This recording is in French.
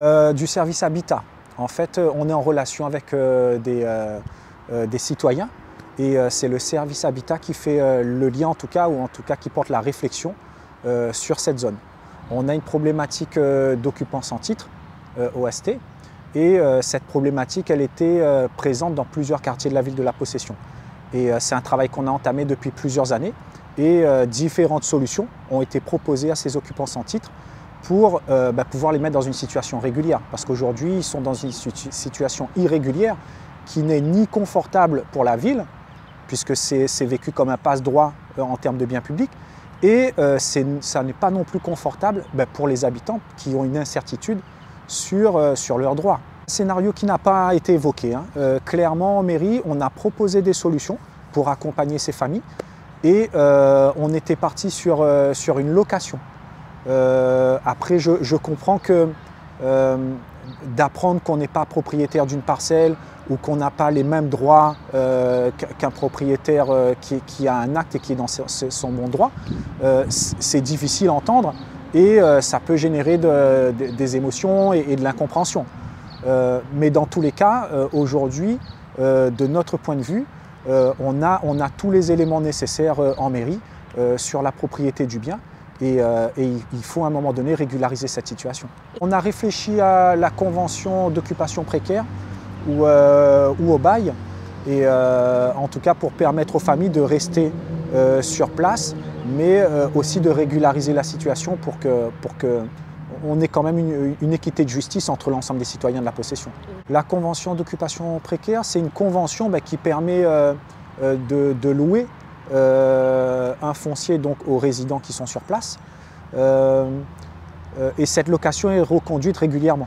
Du service habitat. En fait, on est en relation avec des citoyens et c'est le service habitat qui fait le lien en tout cas, ou en tout cas qui porte la réflexion sur cette zone. On a une problématique d'occupants sans titre, OST, et cette problématique elle était présente dans plusieurs quartiers de la ville de La Possession. Et c'est un travail qu'on a entamé depuis plusieurs années et différentes solutions ont été proposées à ces occupants sans titre pour pouvoir les mettre dans une situation régulière. Parce qu'aujourd'hui, ils sont dans une situation irrégulière qui n'est ni confortable pour la ville, puisque c'est vécu comme un passe-droit en termes de biens publics, et ça n'est pas non plus confortable pour les habitants qui ont une incertitude sur leurs droits. Un scénario qui n'a pas été évoqué. Clairement, en mairie, on a proposé des solutions pour accompagner ces familles, et on était parti sur une location. Après, je comprends que d'apprendre qu'on n'est pas propriétaire d'une parcelle ou qu'on n'a pas les mêmes droits qu'un propriétaire qui a un acte et qui est dans son bon droit, c'est difficile à entendre et ça peut générer des émotions et de l'incompréhension. Mais dans tous les cas, aujourd'hui, de notre point de vue, on a tous les éléments nécessaires en mairie sur la propriété du bien. Et il faut à un moment donné régulariser cette situation. On a réfléchi à la convention d'occupation précaire ou au bail, et en tout cas pour permettre aux familles de rester sur place, mais aussi de régulariser la situation pour qu'on ait quand même une équité de justice entre l'ensemble des citoyens de La Possession. La convention d'occupation précaire, c'est une convention qui permet de louer un foncier donc aux résidents qui sont sur place, et cette location est reconduite régulièrement.